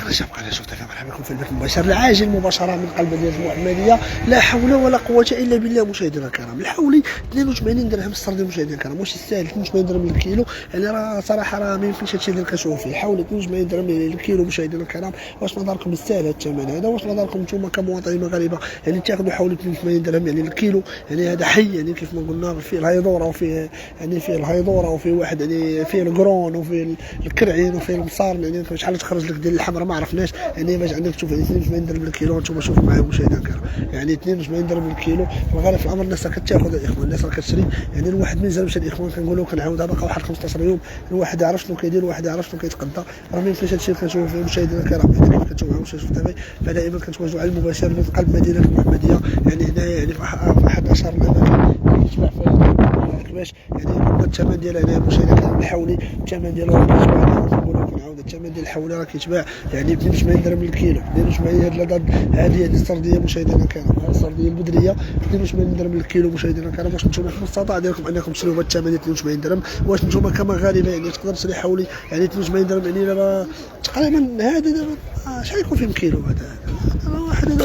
رجع بقى شوف مرحبا بكم في البث المباشر العاجل مباشره من قلب مدينه المحمديه. لا حول ولا قوه الا بالله. مشاهدينا الكرام الحولي 82 درهم السردي. مشاهدينا الكرام واش يستاهل 82 درهم للكيلو؟ يعني راه صراحه راه ما يمكنش هادشي اللي كنشوفوا فيه. الحولي 82 درهم للكيلو. مشاهدينا الكرام واش نظركم يستاهل هذا الثمن هذا؟ واش نظركم نتوما كمواطنين مغاربه يعني تاخذوا حولي 82 درهم يعني للكيلو؟ يعني هذا حي يعني كيف ما قلنا فيه الهيدوره وفيه يعني فيه الهيدوره وفيه واحد يعني فيه القرون وفيه الكرعين وفيه المصار. يعني شحال تخرج لك ديال الحمراء ما عرفناش. يعني باش عندك تشوف 82 درهم للكيلو. نتوما شوفوا معايا مشاهدينا الكرام يعني 82 درهم للكيلو. في الغالب في الامر الناس كتاخذ الاخوان، الناس راه كتشري. يعني الواحد ما يزالش الاخوان كنقولوا كنعاودها باقا واحد 15 يوم. الواحد يعرف شنو كيدير، الواحد يعرف شنو كيتقدى. راه ما يمكنش هادشي اللي كنشوفوا فيه مشاهدينا الكرام. يعني كيف كتشوفوا واش شفتوا دابا فدائما كنتواجدوا على المباشر من قلب مدينه المحمديه. يعني هنايا يعني في احد اشهر الاماكن كيتباع في الكباش. يعني الثمن ديالها هنا مشاهدينا الكرام الحولي الثمن ديالو كيتباع نعاود الثمن ديال الحولي راه كيتباع يعني 82 درهم للكيلو. 82 هذه السرديه مشاهدينا الكرام، السرديه البدريه 82 درهم للكيلو. مشاهدينا الكرام واش نتوما في المستطاع ديالكم انكم تشريو بهذا الثمن 82 درهم؟ واش نتوما كمغاربه يعني تقدر تشري حولي يعني 82 درهم؟ يعني دابا تقريبا هذا دابا شحال يكون فيه الكيلو؟ هذا واحد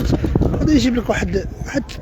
هذا يجيب لك واحد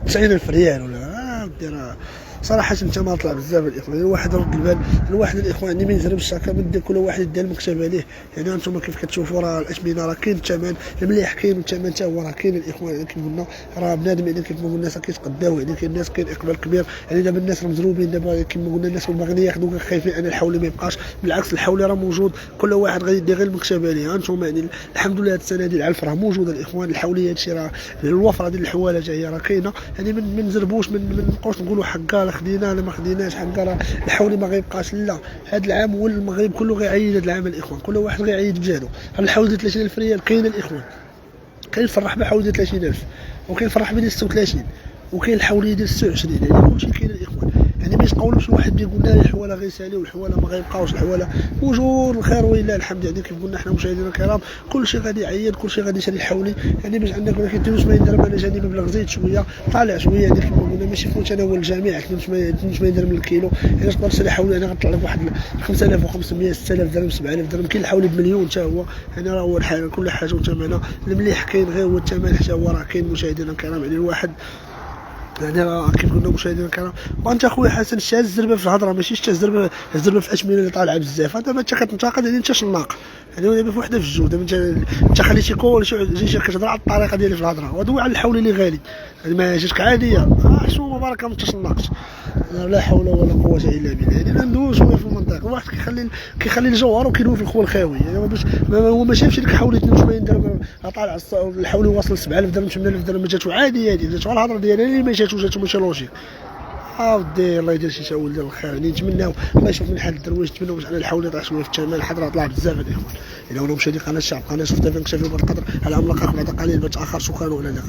90000 ريال ولا دير. صراحه انت ما طلع بزاف الاخوان. الواحد رد البال الواحد الاخوان يعني ما يزربش هكا بدا كل واحد يدير المكتبه ليه. يعني انتم كيف كتشوفوا راه الاثمنه راه كاين الثمن المليح كاين والثمن حتى هو راه كاين الاخوان. يعني كيف قلنا راه بنادم يعني كيف ما قلنا الناس كيتقداو. يعني كاين الناس كاين اقبال كبير. يعني دابا الناس راه مزروبين دابا كيف ما قلنا الناس باغيين ياخذوا خايفين ان الحولي ما يبقاش. بالعكس الحولي راه موجود كل واحد غيدير غير المكتبه ليه. انتم يعني الحمد لله هذه السنه ديال العلف راه موجوده الاخوان. الحولي هادشي راه الوفره ديال الحواله هي راه كاينه. يعني ما نزربوش ما نبقاوش نقولوا حقا لا خدينا لا ما خديناش حقا راه الحولي ما غيبقاش. لا هذا العام هو المغرب كله غيعيد هذا العام الاخوان. كل واحد غيعيد بجهده. الحولي ديال 30000 ريال كاين الاخوان. كاين الفرح بحولي ديال 30000 وكاين الفرح ديال 36 وكاين الحوليه ديال 26. يعني كلشي كاين الاخوان. يعني ما يتقولوش الواحد بيقول لنا الحواله غيساليو الحواله ما غيبقاوش. الحواله موجود الخير ولله الحمد. يعني كيف قلنا حنا مشاهدينا الكرام كلشي غادي يعيد كلشي غادي يشري الحولي. يعني باش عندك ولكن 82 درهم انا جاني مبلغ زايد شويه طالع شويه. يعني كيف قلنا ماشي فوت انا هو الجميع 82 درهم للكيلو. يعني تقدر تشري حولي يعني غطلع لك واحد 5500 6000 درهم 7000 درهم. كاين الحولي بمليون حتى هو. يعني راه هو الحال كل حاجه وثمنها المليح كاين غير هو الثمن حتى هو راه كاين مشاهدينا الكرام. يعني الواحد يعني كيف قلنا مشاهدينا الكرام وانت اخويا حسن شتا الزربه في الهضره ماشي شتا الزربه في اثمنه اللي طالعه بزاف. هذا ما انت كتنتقد يعني انت شناق. يعني دابا في وحده في الجو دابا انت خليتي كلشي كتهضر على الطريقه ديالي في الهضره ودوي على الحولي اللي غالي. يعني ما جاتك عاديه حشومه بركه ما تشنقش. لا حول ولا قوه الا بالله. يعني ندوز شويه في المنطقه واحد كيخلي الجوهر وكيدوي في الخوى الخاوي. يعني باش هو ما شافش ديك حولي 82 درهم طالع الحولي واصل 7000 درهم 8000 درهم ما جاتو عادي. هذه جاتو الهضره ديالي اللي ما جاتو ماشي لوجيك. ودي الله يدير شي شاول ديال الخير. يعني نتمناو الله يشوف من حال الدرويش. نتمناو باش على الحول يطلع شويه في الثمن. الحظ راه طلع بزاف الاخوان. الى هنا مشاهدي قناه الشعب قناه شفت فين كشافي بالقدر على املاق بعد قليل بات اخر. شكرا والى اللقاء.